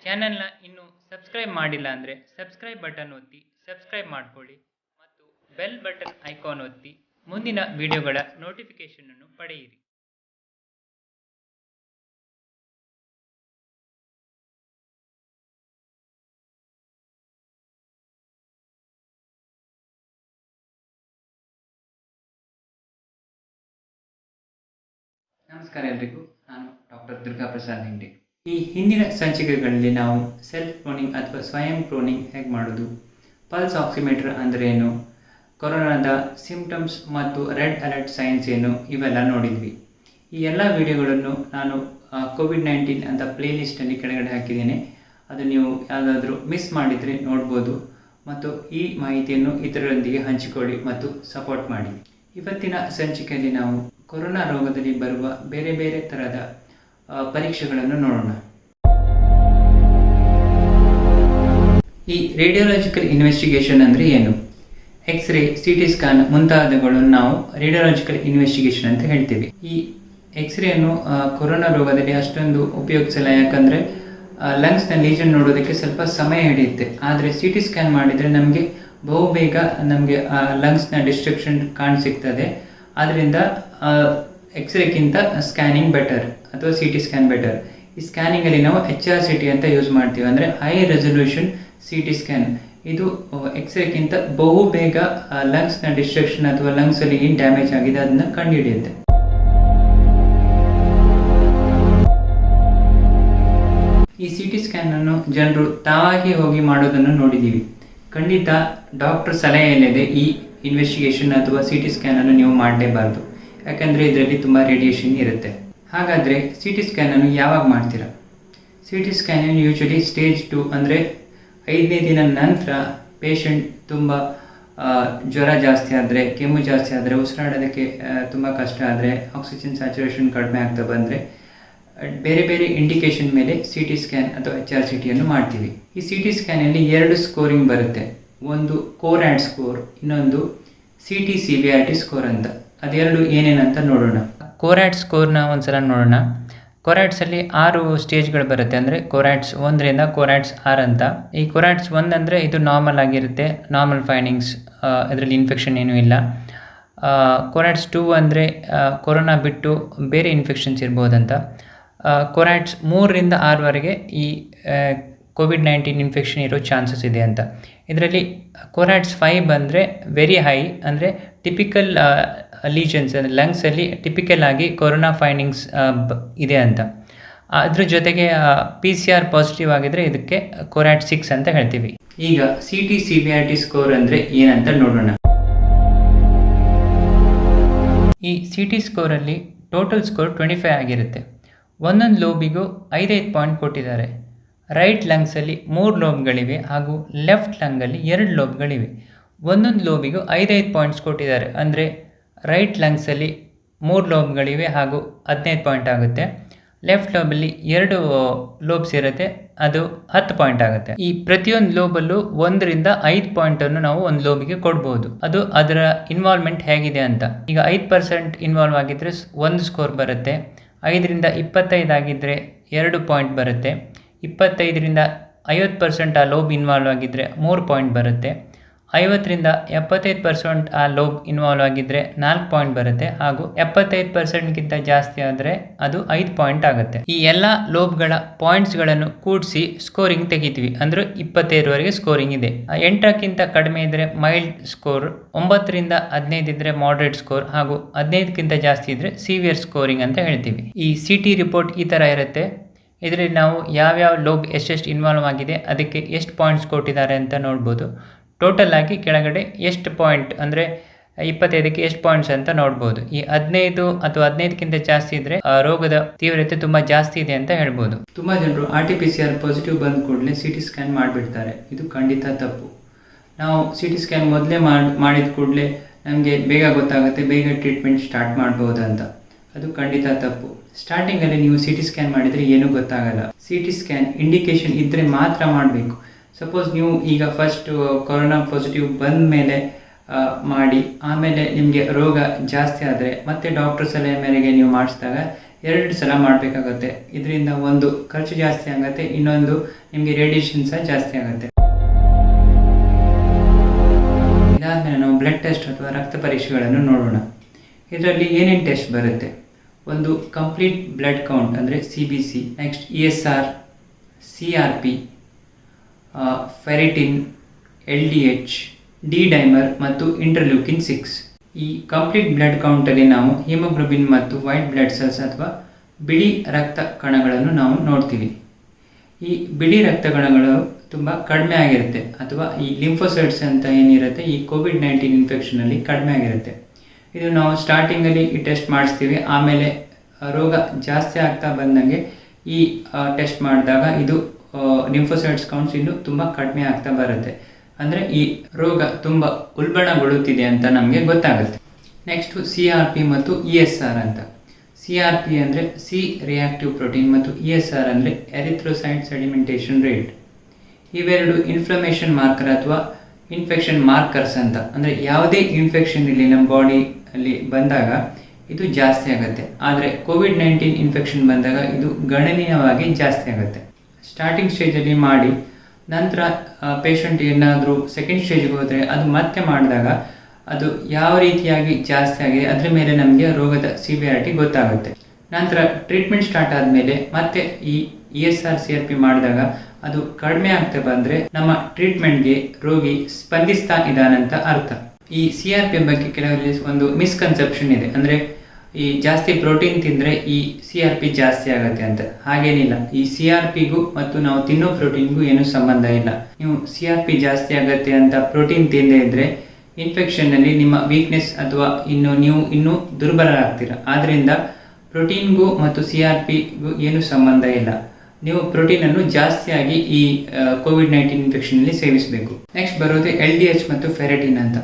ಚಾನೆಲ್ನ ಇನ್ನೂ ಸಬ್ಸ್ಕ್ರೈಬ್ ಮಾಡಿಲ್ಲ ಅಂದರೆ ಸಬ್ಸ್ಕ್ರೈಬ್ ಬಟನ್ ಒತ್ತಿ ಸಬ್ಸ್ಕ್ರೈಬ್ ಮಾಡ್ಕೊಳ್ಳಿ ಮತ್ತು ಬೆಲ್ ಬಟನ್ ಐಕಾನ್ ಒತ್ತಿ ಮುಂದಿನ ವಿಡಿಯೋಗಳ ನೋಟಿಫಿಕೇಷನನ್ನು ಪಡೆಯಿರಿ. ನಮಸ್ಕಾರ ಎಲ್ರಿಗೂ, ನಾನು ಡಾಕ್ಟರ್ ದುರ್ಗಾ ಪ್ರಸಾದ್ ಹೆಂಡೆ. ಈ ಹಿಂದಿನ ಸಂಚಿಕೆಗಳಲ್ಲಿ ನಾವು ಸೆಲ್ಫ್ ಕ್ಲೋನಿಂಗ್ ಅಥವಾ ಸ್ವಯಂ ಕ್ಲೋನಿಂಗ್ ಹೇಗೆ ಮಾಡೋದು, ಪಲ್ಸ್ ಆಕ್ಸಿಮೀಟರ್ ಅಂದರೆ ಏನು, ಕೊರೋನಾದ ಸಿಂಪ್ಟಮ್ಸ್ ಮತ್ತು ರೆಡ್ ಅಲರ್ಟ್ ಸೈನ್ಸ್ ಏನು, ಇವೆಲ್ಲ ನೋಡಿದ್ವಿ. ಈ ಎಲ್ಲ ವಿಡಿಯೋಗಳನ್ನು ನಾನು ಕೋವಿಡ್-19 ಅಂತ ಪ್ಲೇಲಿಸ್ಟಲ್ಲಿ ಕೆಳಗಡೆ ಹಾಕಿದ್ದೇನೆ. ಅದು ನೀವು ಯಾವುದಾದ್ರೂ ಮಿಸ್ ಮಾಡಿದರೆ ನೋಡ್ಬೋದು ಮತ್ತು ಈ ಮಾಹಿತಿಯನ್ನು ಇತರರೊಂದಿಗೆ ಹಂಚಿಕೊಳ್ಳಿ ಮತ್ತು ಸಪೋರ್ಟ್ ಮಾಡಿ. ಇವತ್ತಿನ ಸಂಚಿಕೆಯಲ್ಲಿ ನಾವು ಕೊರೋನಾ ರೋಗದಲ್ಲಿ ಬರುವ ಬೇರೆ ಬೇರೆ ಥರದ ಪರೀಕ್ಷೆಗಳನ್ನು ನೋಡೋಣ. ಈ ರೇಡಿಯೋಲಾಜಿಕಲ್ ಇನ್ವೆಸ್ಟಿಗೇಷನ್ ಅಂದರೆ ಏನು? ಎಕ್ಸ್ರೇ, CT ಸ್ಕ್ಯಾನ್ ಮುಂತಾದವುಗಳನ್ನು ನಾವು ರೇಡಿಯೋಲಾಜಿಕಲ್ ಇನ್ವೆಸ್ಟಿಗೇಷನ್ ಅಂತ ಹೇಳ್ತೀವಿ. ಈ ಎಕ್ಸ್ರೇಯನ್ನು ಕೊರೋನಾ ರೋಗದಲ್ಲಿ ಅಷ್ಟೊಂದು ಉಪಯೋಗಿಸಲ್ಲ, ಯಾಕಂದರೆ ಲಂಗ್ಸ್ನ ಲೀಜನ್ ನೋಡೋದಕ್ಕೆ ಸ್ವಲ್ಪ ಸಮಯ ಹಿಡಿಯುತ್ತೆ. ಆದರೆ CT ಸ್ಕ್ಯಾನ್ ಮಾಡಿದರೆ ನಮಗೆ ಬಹುಬೇಗ ನಮಗೆ ಲಂಗ್ಸ್ನ ಡಿಸ್ಟ್ರಕ್ಷನ್ ಕಾಣಸಿಗ್ತದೆ. ಆದ್ದರಿಂದ ಎಕ್ಸ್ರೇಕ್ಕಿಂತ ಸ್ಕ್ಯಾನಿಂಗ್ ಬೆಟರ್ ಅಥವಾ CT ಸ್ಕ್ಯಾನ್ ಬೆಟರ್. ಈ ಸ್ಕ್ಯಾನಿಂಗಲ್ಲಿ ನಾವು HRCT ಅಂತ ಯೂಸ್ ಮಾಡ್ತೀವಿ, ಅಂದರೆ ಹೈ ರೆಸಲ್ಯೂಷನ್ CT ಸ್ಕ್ಯಾನ್. ಇದು ಎಕ್ಸ್ರೇಕ್ಕಿಂತ ಬಹುಬೇಗ ಲಂಗ್ಸ್ನ ಡಿಸ್ಟ್ರಕ್ಷನ್ ಅಥವಾ ಲಂಗ್ಸಲ್ಲಿ ಏನು ಡ್ಯಾಮೇಜ್ ಆಗಿದೆ ಅದನ್ನು ಕಂಡುಹಿಡಿಯುತ್ತೆ. ಈ CT ಸ್ಕ್ಯಾನನ್ನು ಜನರು ತಾವಾಗಿ ಹೋಗಿ ಮಾಡೋದನ್ನು ನೋಡಿದ್ದೀವಿ. ಖಂಡಿತ ಡಾಕ್ಟರ್ ಸಲಹೆ ಇಲ್ಲದೆ ಈ ಇನ್ವೆಸ್ಟಿಗೇಷನ್ ಅಥವಾ CT ಸ್ಕ್ಯಾನನ್ನು ನೀವು ಮಾಡಲೇಬಾರ್ದು, ಯಾಕಂದರೆ ಇದರಲ್ಲಿ ತುಂಬ ರೇಡಿಯೇಷನ್ ಇರುತ್ತೆ. ಹಾಗಾದರೆ CT ಸ್ಕ್ಯಾನನ್ನು ಯಾವಾಗ ಮಾಡ್ತೀರಾ? CT ಸ್ಕ್ಯಾನನ್ನು ಯೂಶ್ವಲಿ ಸ್ಟೇಜ್ 2 ಅಂದರೆ 5ನೇ ದಿನ ನಂತರ ಪೇಷಂಟ್ ತುಂಬ ಜ್ವರ ಜಾಸ್ತಿ ಆದರೆ, ಕೆಮ್ಮು ಜಾಸ್ತಿ ಆದರೆ, ಉಸಿರಾಡೋದಕ್ಕೆ ತುಂಬ ಕಷ್ಟ ಆದರೆ, ಆಕ್ಸಿಜನ್ ಸ್ಯಾಚುರೇಷನ್ ಕಡಿಮೆ ಆಗ್ತಾ ಬಂದರೆ, ಬೇರೆ ಬೇರೆ ಇಂಡಿಕೇಶನ್ ಮೇಲೆ CT ಸ್ಕ್ಯಾನ್ ಅಥವಾ HRCTಯನ್ನು ಮಾಡ್ತೀವಿ. ಈ CT ಸ್ಕ್ಯಾನಲ್ಲಿ 2 ಸ್ಕೋರಿಂಗ್ ಬರುತ್ತೆ. ಒಂದು ಕೋರ್ಯಾಡ್ ಸ್ಕೋರ್, ಇನ್ನೊಂದು CT ಸಿವಿಯಾರಿಟಿ ಸ್ಕೋರ್ ಅಂತ. ಅದೆರಡು ಏನೇನಂತ ನೋಡೋಣ. ಕೋರ್ಯಾಡ್ ಸ್ಕೋರ್ನ ಒಂದ್ಸಲ ನೋಡೋಣ. ಕೋರ್ಯಾಡ್ಸಲ್ಲಿ 6 ಸ್ಟೇಜ್ಗಳು ಬರುತ್ತೆ, ಅಂದರೆ ಕೋರ್ಯಾಡ್ಸ್ 1ರಿಂದ ಕೋರ್ಯಾಡ್ಸ್ 6 ಅಂತ. ಈ ಕೋರ್ಯಾಡ್ಸ್ 1 ಅಂದರೆ ಇದು ನಾರ್ಮಲ್ ಆಗಿರುತ್ತೆ, ನಾರ್ಮಲ್ ಫೈಂಡಿಂಗ್ಸ್, ಇದರಲ್ಲಿ ಇನ್ಫೆಕ್ಷನ್ ಏನೂ ಇಲ್ಲ. ಕೋರ್ಯಾಡ್ಸ್ 2 ಅಂದರೆ ಕೊರೋನಾ ಬಿಟ್ಟು ಬೇರೆ ಇನ್ಫೆಕ್ಷನ್ಸ್ ಇರ್ಬೋದಂತ. ಕೋರ್ಯಾಡ್ಸ್ 3ರಿಂದ 6ವರೆಗೆ ಈ ಕೋವಿಡ್-19 ಇನ್ಫೆಕ್ಷನ್ ಇರೋ ಚಾನ್ಸಸ್ ಇದೆ ಅಂತ. ಇದರಲ್ಲಿ ಕೋರ್ಯಾಡ್ಸ್ 5 ಬಂದರೆ ವೆರಿ ಹೈ, ಅಂದರೆ ಟಿಪಿಕಲ್ ಲೀಜನ್ಸ್, ಅಂದರೆ ಲಂಗ್ಸಲ್ಲಿ ಟಿಪಿಕಲ್ ಆಗಿ ಕೊರೋನಾ ಫೈಂಡಿಂಗ್ಸ್ ಇದೆ ಅಂತ. ಅದ್ರ ಜೊತೆಗೆ PCR ಪಾಸಿಟಿವ್ ಆಗಿದ್ರೆ ಇದಕ್ಕೆ ಕೋರ್ಯಾಡ್ 6 ಅಂತ ಹೇಳ್ತೀವಿ. ಈಗ CT ಸಿವಿಯಾರಿಟಿ ಸ್ಕೋರ್ ಅಂದರೆ ಏನಂತ ನೋಡೋಣ. ಈ CT ಸ್ಕೋರಲ್ಲಿ ಟೋಟಲ್ ಸ್ಕೋರ್ 25 ಆಗಿರುತ್ತೆ. ಒಂದೊಂದು ಲೋಬಿಗೂ 5 ಪಾಯಿಂಟ್ ಕೊಟ್ಟಿದ್ದಾರೆ. ರೈಟ್ ಲಂಗ್ಸಲ್ಲಿ 3 ಲೋಬ್ಗಳಿವೆ ಹಾಗೂ ಲೆಫ್ಟ್ ಲಂಗಲ್ಲಿ 2 ಲೋಬ್ಗಳಿವೆ. ಒಂದೊಂದು ಲೋಬಿಗೂ 5 ಪಾಯಿಂಟ್ಸ್ ಕೊಟ್ಟಿದ್ದಾರೆ, ಅಂದರೆ ರೈಟ್ ಲಂಗ್ಸಲ್ಲಿ 3 ಲೋಬ್ಗಳಿವೆ ಹಾಗೂ 15 ಪಾಯಿಂಟ್ ಆಗುತ್ತೆ. ಲೆಫ್ಟ್ ಲೋಬಲ್ಲಿ 2 ಲೋಬ್ಸ್ ಇರುತ್ತೆ, ಅದು 10 ಪಾಯಿಂಟ್ ಆಗುತ್ತೆ. ಈ ಪ್ರತಿಯೊಂದು ಲೋಬಲ್ಲೂ 1ರಿಂದ 5 ಪಾಯಿಂಟನ್ನು ನಾವು ಒಂದು ಲೋಬಿಗೆ ಕೊಡ್ಬೋದು. ಅದು ಅದರ ಇನ್ವಾಲ್ವ್ಮೆಂಟ್ ಹೇಗಿದೆ ಅಂತ. ಈಗ 5% ಇನ್ವಾಲ್ವ್ ಆಗಿದ್ದರೆ 1 ಸ್ಕೋರ್ ಬರುತ್ತೆ. 5ರಿಂದ 25 ಆಗಿದ್ದರೆ 2 ಪಾಯಿಂಟ್ ಬರುತ್ತೆ. 25ರಿಂದ 50% ಆ ಲೋಬ್ ಇನ್ವಾಲ್ವ್ ಆಗಿದ್ದರೆ 3 ಪಾಯಿಂಟ್ ಬರುತ್ತೆ. 50ರಿಂದ 75% ಆ ಲೋಬ್ ಇನ್ವಾಲ್ವ್ ಆಗಿದ್ದರೆ 4 ಪಾಯಿಂಟ್ ಬರುತ್ತೆ. ಹಾಗೂ 75%ಗಿಂತ ಜಾಸ್ತಿ ಆದರೆ ಅದು 5 ಪಾಯಿಂಟ್ ಆಗುತ್ತೆ. ಈ ಎಲ್ಲ ಲೋಬ್ಗಳ ಪಾಯಿಂಟ್ಸ್ಗಳನ್ನು ಕೂಡಿಸಿ ಸ್ಕೋರಿಂಗ್ ತೆಗಿತೀವಿ, ಅಂದರೆ 25ವರೆಗೆ ಸ್ಕೋರಿಂಗ್ ಇದೆ. 8ಕ್ಕಿಂತ ಕಡಿಮೆ ಇದ್ದರೆ ಮೈಲ್ಡ್ ಸ್ಕೋರ್, 9ರಿಂದ 15 ಇದ್ದರೆ ಮಾಡ್ರೇಟ್ ಸ್ಕೋರ್, ಹಾಗೂ 15ಕ್ಕಿಂತ ಜಾಸ್ತಿ ಇದ್ದರೆ ಸಿವಿಯರ್ ಸ್ಕೋರಿಂಗ್ ಅಂತ ಹೇಳ್ತೀವಿ. ಈ CT ರಿಪೋರ್ಟ್ ಈ ಥರ ಇರುತ್ತೆ. ಇದರಲ್ಲಿ ನಾವು ಯಾವ್ಯಾವ ಲೋಬ್ ಎಷ್ಟೆಷ್ಟು ಇನ್ವಾಲ್ವ್ ಆಗಿದೆ, ಅದಕ್ಕೆ ಎಷ್ಟು ಪಾಯಿಂಟ್ಸ್ ಕೊಟ್ಟಿದ್ದಾರೆ ಅಂತ ನೋಡ್ಬೋದು. ಟೋಟಲ್ ಆಗಿ ಕೆಳಗಡೆ ಎಷ್ಟು ಪಾಯಿಂಟ್, ಅಂದರೆ 25ಕ್ಕೆ ಎಷ್ಟು ಪಾಯಿಂಟ್ಸ್ ಅಂತ ನೋಡ್ಬೋದು. ಈ 15 ಅಥವಾ 15ಕ್ಕಿಂತ ಜಾಸ್ತಿ ಇದ್ದರೆ ರೋಗದ ತೀವ್ರತೆ ತುಂಬ ಜಾಸ್ತಿ ಇದೆ ಅಂತ ಹೇಳ್ಬೋದು. ತುಂಬ ಜನರು RT-PCR ಪಾಸಿಟಿವ್ ಬಂದ ಕೂಡಲೇ CT ಸ್ಕ್ಯಾನ್ ಮಾಡಿಬಿಡ್ತಾರೆ. ಇದು ಖಂಡಿತ ತಪ್ಪು. ನಾವು CT ಸ್ಕ್ಯಾನ್ ಮೊದಲೇ ಮಾಡಿದ ಕೂಡಲೇ ನಮಗೆ ಬೇಗ ಗೊತ್ತಾಗುತ್ತೆ, ಬೇಗ ಟ್ರೀಟ್ಮೆಂಟ್ ಸ್ಟಾರ್ಟ್ ಮಾಡ್ಬೋದು ಅಂತ. ಅದು ಖಂಡಿತ ತಪ್ಪು. ಸ್ಟಾರ್ಟಿಂಗಲ್ಲಿ ನೀವು CT ಸ್ಕ್ಯಾನ್ ಮಾಡಿದರೆ ಏನೂ ಗೊತ್ತಾಗಲ್ಲ. CT ಸ್ಕ್ಯಾನ್ ಇಂಡಿಕೇಶನ್ ಇದ್ದರೆ ಮಾತ್ರ ಮಾಡಬೇಕು. ಸಪೋಸ್ ನೀವು ಈಗ ಫಸ್ಟ್ ಕೊರೋನಾ ಪಾಸಿಟಿವ್ ಬಂದ ಮೇಲೆ ಮಾಡಿ, ಆಮೇಲೆ ನಿಮಗೆ ರೋಗ ಜಾಸ್ತಿ ಆದರೆ ಮತ್ತೆ ಡಾಕ್ಟರ್ ಸಲಹೆ ಮೇರೆಗೆ ನೀವು ಮಾಡಿಸಿದಾಗ 2 ಸಲ ಮಾಡಬೇಕಾಗುತ್ತೆ. ಇದರಿಂದ ಒಂದು ಖರ್ಚು ಜಾಸ್ತಿ ಆಗುತ್ತೆ, ಇನ್ನೊಂದು ನಿಮಗೆ ರೇಡಿಯೇಷನ್ ಸಹ ಜಾಸ್ತಿ ಆಗುತ್ತೆ. ಇದಾದಮೇಲೆ ನಾವು ಬ್ಲಡ್ ಟೆಸ್ಟ್ ಅಥವಾ ರಕ್ತ ಪರೀಕ್ಷೆಗಳನ್ನು ನೋಡೋಣ. ಇದರಲ್ಲಿ ಏನೇನು ಟೆಸ್ಟ್ ಬರುತ್ತೆ? ಒಂದು ಕಂಪ್ಲೀಟ್ ಬ್ಲಡ್ ಕೌಂಟ್ ಅಂದರೆ CBC, next ESR, CRP, ferritin, LDH, D-dimer ಮತ್ತು ಇಂಟರ್ಲ್ಯೂಕಿನ್ 6. ಈ ಕಂಪ್ಲೀಟ್ ಬ್ಲಡ್ ಕೌಂಟಲ್ಲಿ ನಾವು ಹಿಮೋಗ್ಲೋಬಿನ್ ಮತ್ತು ವೈಟ್ ಬ್ಲಡ್ ಸೆಲ್ಸ್ ಅಥವಾ ಬಿಳಿ ರಕ್ತ ಕಣಗಳನ್ನು ನಾವು ನೋಡ್ತೀವಿ. ಈ ಬಿಳಿ ರಕ್ತ ಕಣಗಳು ತುಂಬ ಕಡಿಮೆ ಆಗಿರುತ್ತೆ, ಅಥವಾ ಈ ಲಿಂಫೋಸೈಟ್ಸ್ ಅಂತ ಏನಿರುತ್ತೆ ಈ COVID-19 ಇನ್ಫೆಕ್ಷನಲ್ಲಿ ಕಡಿಮೆ ಆಗಿರುತ್ತೆ. ಇದು ನಾವು ಸ್ಟಾರ್ಟಿಂಗಲ್ಲಿ ಈ ಟೆಸ್ಟ್ ಮಾಡಿಸ್ತೀವಿ, ಆಮೇಲೆ ರೋಗ ಜಾಸ್ತಿ ಆಗ್ತಾ ಬಂದಂಗೆ ಈ ಟೆಸ್ಟ್ ಮಾಡಿದಾಗ ಇದು ಲಿಂಫೋಸೈಟ್ಸ್ ಕೌಂಟ್ಸ್ ಇನ್ನು ತುಂಬ ಕಡಿಮೆ ಆಗ್ತಾ ಬರುತ್ತೆ. ಅಂದರೆ ಈ ರೋಗ ತುಂಬ ಉಲ್ಬಣಗೊಳ್ಳುತ್ತಿದೆ ಅಂತ ನಮಗೆ ಗೊತ್ತಾಗುತ್ತೆ. ನೆಕ್ಸ್ಟು CRP ಮತ್ತು ESR ಅಂತ. CRP ಅಂದರೆ ಸಿ ರಿಯಾಕ್ಟಿವ್ ಪ್ರೋಟೀನ್ ಮತ್ತು ESR ಅಂದರೆ ಎರಿಥ್ರೋಸೈಟ್ ಸೆಡಿಮೆಂಟೇಷನ್ ರೇಟ್. ಇವೆರಡು ಇನ್ಫ್ಲಮೇಷನ್ ಮಾರ್ಕರ್ ಅಥವಾ ಇನ್ಫೆಕ್ಷನ್ ಮಾರ್ಕರ್ಸ್ ಅಂತ. ಅಂದರೆ ಯಾವುದೇ ಇನ್ಫೆಕ್ಷನ್ ಇಲ್ಲಿ ನಮ್ಮ ಬಾಡಿಯಲ್ಲಿ ಬಂದಾಗ ಇದು ಜಾಸ್ತಿ ಆಗುತ್ತೆ, ಆದರೆ COVID-19 ಇನ್ಫೆಕ್ಷನ್ ಬಂದಾಗ ಇದು ಗಣನೀಯವಾಗಿ ಜಾಸ್ತಿ ಆಗುತ್ತೆ. ಸ್ಟಾರ್ಟಿಂಗ್ ಸ್ಟೇಜಲ್ಲಿ ಮಾಡಿ ನಂತರ ಪೇಷಂಟ್ ಏನಾದರೂ ಸೆಕೆಂಡ್ ಸ್ಟೇಜ್ಗೆ ಹೋದರೆ ಅದು ಮತ್ತೆ ಮಾಡಿದಾಗ ಅದು ಯಾವ ರೀತಿಯಾಗಿ ಜಾಸ್ತಿ ಆಗಿದೆ ಅದರ ಮೇಲೆ ನಮಗೆ ರೋಗದ ಸಿವಿಯಾರಿಟಿ ಗೊತ್ತಾಗುತ್ತೆ. ನಂತರ ಟ್ರೀಟ್ಮೆಂಟ್ ಸ್ಟಾರ್ಟ್ ಆದಮೇಲೆ ಮತ್ತೆ ಈ ESR CRP ಮಾಡಿದಾಗ ಅದು ಕಡಿಮೆ ಆಗ್ತಾ ಬಂದರೆ ನಮ್ಮ ಟ್ರೀಟ್ಮೆಂಟ್ಗೆ ರೋಗಿ ಸ್ಪಂದಿಸ್ತಾ ಇದ್ದಾನಂತ ಅರ್ಥ. ಈ CRP ಬಗ್ಗೆ ಕೆಲವರಲ್ಲಿ ಒಂದು ಮಿಸ್ಕನ್ಸೆಪ್ಷನ್ ಇದೆ, ಅಂದರೆ ಈ ಜಾಸ್ತಿ ಪ್ರೋಟೀನ್ ತಿಂದರೆ ಈ CRP ಜಾಸ್ತಿ ಆಗುತ್ತೆ ಅಂತ. ಹಾಗೇನಿಲ್ಲ, ಈ CRPಗೂ ಮತ್ತು ನಾವು ತಿನ್ನೋ ಪ್ರೋಟೀನ್ಗೂ ಏನೂ ಸಂಬಂಧ ಇಲ್ಲ. ನೀವು CRP ಜಾಸ್ತಿ ಆಗುತ್ತೆ ಅಂತ ಪ್ರೋಟೀನ್ ತಿಂದೇ ಇದ್ದರೆ ಇನ್ಫೆಕ್ಷನ್ನಲ್ಲಿ ನಿಮ್ಮ ವೀಕ್ನೆಸ್ ಅಥವಾ ನೀವು ಇನ್ನೂ ದುರ್ಬಲರಾಗ್ತೀರ. ಆದ್ದರಿಂದ ಪ್ರೋಟೀನ್ಗೂ ಮತ್ತು CRPಗೂ ಏನೂ ಸಂಬಂಧ ಇಲ್ಲ. ನೀವು ಪ್ರೋಟೀನನ್ನು ಜಾಸ್ತಿಯಾಗಿ ಈ COVID-19 ಇನ್ಫೆಕ್ಷನಲ್ಲಿ ಸೇವಿಸಬೇಕು. ನೆಕ್ಸ್ಟ್ ಬರೋದು LDH ಮತ್ತು ಫೆರಿಟಿನ್ ಅಂತ.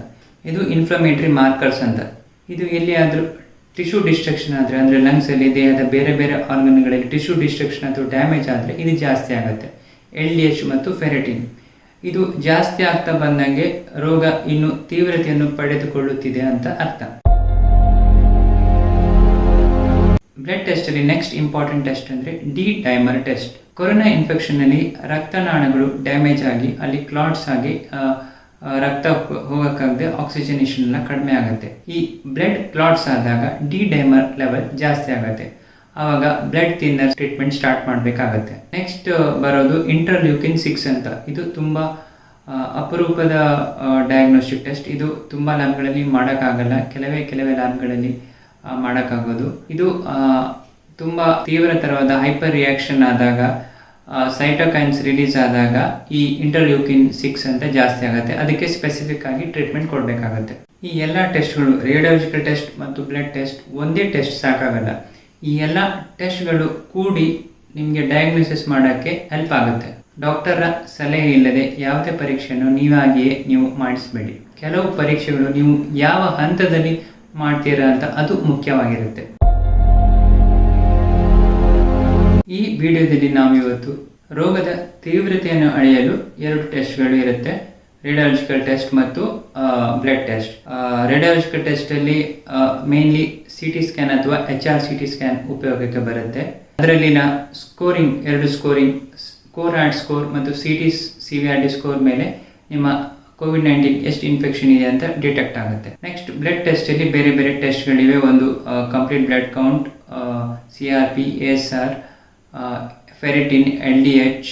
ಇದು ಇನ್ಫ್ಲಮೇಟರಿ ಮಾರ್ಕರ್ಸ್ ಅಂತ. ಇದು ಎಲ್ಲಿಯಾದರೂ ಟಿಶ್ಯೂ ಡಿಸ್ಟ್ರಕ್ಷನ್ ಆದರೆ, ಅಂದರೆ ಲಂಗ್ಸಲ್ಲಿ ದೇಹದ ಬೇರೆ ಬೇರೆ ಆರ್ಗನ್ಗಳಲ್ಲಿ ಟಿಶ್ಯೂ ಡಿಸ್ಟ್ರಕ್ಷನ್ ಅಥವಾ ಡ್ಯಾಮೇಜ್ ಆದರೆ ಇದು ಜಾಸ್ತಿ ಆಗುತ್ತೆ. LDH ಮತ್ತು ಫೆರಿಟಿನ್ ಇದು ಜಾಸ್ತಿ ಆಗ್ತಾ ಬಂದಂಗೆ ರೋಗ ಇನ್ನು ತೀವ್ರತೆಯನ್ನು ಪಡೆದುಕೊಳ್ಳುತ್ತಿದೆ ಅಂತ ಅರ್ಥ. ಬ್ಲಡ್ ಟೆಸ್ಟಲ್ಲಿ ನೆಕ್ಸ್ಟ್ ಇಂಪಾರ್ಟೆಂಟ್ ಟೆಸ್ಟ್ ಅಂದರೆ ಡಿ-ಡೈಮರ್ ಟೆಸ್ಟ್. ಕೊರೋನಾ ಇನ್ಫೆಕ್ಷನ್ನಲ್ಲಿ ರಕ್ತನಾಳಗಳು ಡ್ಯಾಮೇಜ್ ಆಗಿ ಅಲ್ಲಿ ಕ್ಲಾಟ್ಸ್ ಆಗಿ ರಕ್ತ ಹೋಗೋಕ್ಕಾಗದೆ ಆಕ್ಸಿಜನೇಷನ್ ಎಲ್ಲ ಕಡಿಮೆ ಆಗುತ್ತೆ. ಈ ಬ್ಲಡ್ ಕ್ಲಾಟ್ಸ್ ಆದಾಗ ಡಿ-ಡೈಮರ್ ಲೆವೆಲ್ ಜಾಸ್ತಿ ಆಗುತ್ತೆ. ಆವಾಗ ಬ್ಲಡ್ ಥಿನ್ನರ್ ಟ್ರೀಟ್ಮೆಂಟ್ ಸ್ಟಾರ್ಟ್ ಮಾಡಬೇಕಾಗತ್ತೆ. ನೆಕ್ಸ್ಟ್ ಬರೋದು ಇಂಟರ್ಲ್ಯೂಕಿನ್ 6 ಅಂತ. ಇದು ತುಂಬ ಅಪರೂಪದ ಡಯಾಗ್ನೋಸ್ಟಿಕ್ ಟೆಸ್ಟ್. ಇದು ತುಂಬ ಲ್ಯಾಬ್ಗಳಲ್ಲಿ ಮಾಡೋಕ್ಕಾಗಲ್ಲ, ಕೆಲವೇ ಲ್ಯಾಬ್ಗಳಲ್ಲಿ ಮಾಡೋಕ್ಕಾಗೋದು. ಇದು ತುಂಬ ತೀವ್ರತರವಾದ ಹೈಪರ್ ರಿಯಾಕ್ಷನ್ ಆದಾಗ, ಸೈಟೋಕೈನ್ಸ್ ರಿಲೀಸ್ ಆದಾಗ ಈ ಇಂಟರ್ಲ್ಯೂಕಿನ್ 6 ಅಂತ ಜಾಸ್ತಿ ಆಗುತ್ತೆ. ಅದಕ್ಕೆ ಸ್ಪೆಸಿಫಿಕ್ ಆಗಿ ಟ್ರೀಟ್ಮೆಂಟ್ ಕೊಡಬೇಕಾಗುತ್ತೆ. ಈ ಎಲ್ಲ ಟೆಸ್ಟ್ಗಳು, ರೇಡಿಯಾಲಜಿಕಲ್ ಟೆಸ್ಟ್ ಮತ್ತು ಬ್ಲಡ್ ಟೆಸ್ಟ್ ಒಂದೇ ಟೆಸ್ಟ್ ಸಾಕಾಗಲ್ಲ. ಈ ಎಲ್ಲ ಟೆಸ್ಟ್ಗಳು ಕೂಡಿ ನಿಮಗೆ ಡಯಾಗ್ನೋಸಿಸ್ ಮಾಡೋಕ್ಕೆ ಹೆಲ್ಪ್ ಆಗುತ್ತೆ. ಡಾಕ್ಟರ ಸಲಹೆ ಇಲ್ಲದೆ ಯಾವುದೇ ಪರೀಕ್ಷೆಯನ್ನು ನೀವಾಗಿಯೇ ನೀವು ಮಾಡಿಸಬೇಡಿ. ಕೆಲವು ಪರೀಕ್ಷೆಗಳು ನೀವು ಯಾವ ಹಂತದಲ್ಲಿ ಮಾಡ್ತೀರಾ ಅಂತ ಅದು ಮುಖ್ಯವಾಗಿರುತ್ತೆ. ಈ ವಿಡಿಯೋದಲ್ಲಿ ನಾವು ಇವತ್ತು ರೋಗದ ತೀವ್ರತೆಯನ್ನು ಅಳೆಯಲು 2 ಟೆಸ್ಟ್ಗಳು ಇರುತ್ತೆ, ರೇಡಿಯಾಲಜಿಕಲ್ ಟೆಸ್ಟ್ ಮತ್ತು ಬ್ಲಡ್ ಟೆಸ್ಟ್. ರೇಡಿಯಾಲಜಿಕಲ್ ಟೆಸ್ಟಲ್ಲಿ ಮೇನ್ಲಿ CT ಸ್ಕ್ಯಾನ್ ಅಥವಾ HRCT ಸ್ಕ್ಯಾನ್ ಉಪಯೋಗಕ್ಕೆ ಬರುತ್ತೆ. ಅದರಲ್ಲಿನ ಸ್ಕೋರಿಂಗ್ 2 ಸ್ಕೋರಿಂಗ್, ಕೋರಾಡ್ ಸ್ಕೋರ್ ಮತ್ತು CT CVRD ಸ್ಕೋರ್ ಮೇಲೆ ನಿಮ್ಮ COVID-19 ಎಷ್ಟು ಇನ್ಫೆಕ್ಷನ್ ಇದೆ ಅಂತ ಡಿಟೆಕ್ಟ್ ಆಗುತ್ತೆ. ನೆಕ್ಸ್ಟ್ ಬ್ಲಡ್ ಟೆಸ್ಟಲ್ಲಿ ಬೇರೆ ಬೇರೆ ಟೆಸ್ಟ್ಗಳಿವೆ. ಒಂದು complete blood count, CRP, ESR, ferritin, LDH,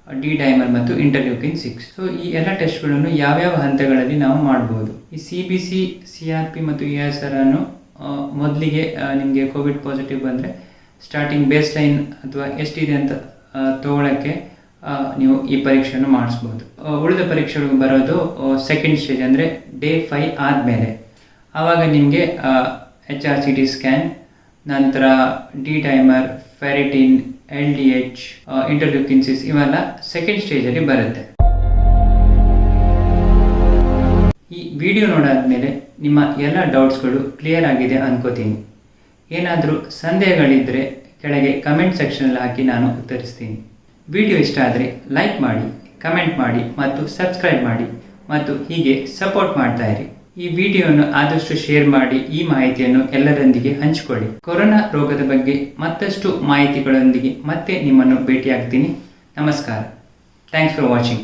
D-dimer ಮತ್ತು ಇಂಟರ್ಲ್ಯೂಕಿನ್ 6. ಸೊ ಈ ಎಲ್ಲ ಟೆಸ್ಟ್ಗಳನ್ನು ಯಾವ್ಯಾವ ಹಂತಗಳಲ್ಲಿ ನಾವು ಮಾಡ್ಬೋದು. ಈ CBC, CRP ಮತ್ತು ESR ಅನ್ನು ಮೊದಲಿಗೆ ನಿಮಗೆ ಕೋವಿಡ್ ಪಾಸಿಟಿವ್ ಬಂದರೆ ಸ್ಟಾರ್ಟಿಂಗ್ ಬೇಸ್ ಲೈನ್ ಅಥವಾ ಎಷ್ಟಿದೆ ಅಂತ ತಗೊಳ್ಳೋಕ್ಕೆ ನೀವು ಈ ಪರೀಕ್ಷೆಯನ್ನು ಮಾಡಿಸ್ಬೋದು. ಉಳಿದ ಪರೀಕ್ಷೆಗಳು ಬರೋದು ಸೆಕೆಂಡ್ ಸ್ಟೇಜ್, ಅಂದರೆ ಡೇ 5 ಆದಮೇಲೆ. ಆವಾಗ ನಿಮಗೆ HRCT ಸ್ಕ್ಯಾನ್, ನಂತರ ಡಿ-ಡೈಮರ್, ಫೆರಿಟಿನ್, LDH, ಇಂಟರ್ಲ್ಯೂಕಿನ್ 6 ಇವೆಲ್ಲ ಸೆಕೆಂಡ್ ಸ್ಟೇಜಲ್ಲಿ ಬರುತ್ತೆ. ಈ ವಿಡಿಯೋ ನೋಡಾದ್ಮೇಲೆ ನಿಮ್ಮ ಎಲ್ಲ ಡೌಟ್ಸ್ಗಳು ಕ್ಲಿಯರ್ ಆಗಿದೆ ಅನ್ಕೋತೀನಿ. ಏನಾದರೂ ಸಂದೇಹಗಳಿದ್ದರೆ ಕೆಳಗೆ ಕಮೆಂಟ್ ಸೆಕ್ಷನಲ್ಲಿ ಹಾಕಿ ನಾನು ಉತ್ತರಿಸ್ತೀನಿ. ವಿಡಿಯೋ ಇಷ್ಟ ಆದರೆ ಲೈಕ್ ಮಾಡಿ, ಕಮೆಂಟ್ ಮಾಡಿ ಮತ್ತು ಸಬ್ಸ್ಕ್ರೈಬ್ ಮಾಡಿ ಮತ್ತು ಹೀಗೆ ಸಪೋರ್ಟ್ ಮಾಡ್ತಾ ಇರಿ. ಈ ವಿಡಿಯೋವನ್ನು ಆದಷ್ಟು ಶೇರ್ ಮಾಡಿ ಈ ಮಾಹಿತಿಯನ್ನು ಎಲ್ಲರೊಂದಿಗೆ ಹಂಚಿಕೊಳ್ಳಿ. ಕೊರೋನಾ ರೋಗದ ಬಗ್ಗೆ ಮತ್ತಷ್ಟು ಮಾಹಿತಿಗಳೊಂದಿಗೆ ಮತ್ತೆ ನಿಮ್ಮನ್ನು ಭೇಟಿಯಾಗ್ತೀನಿ. ನಮಸ್ಕಾರ. Thanks for watching.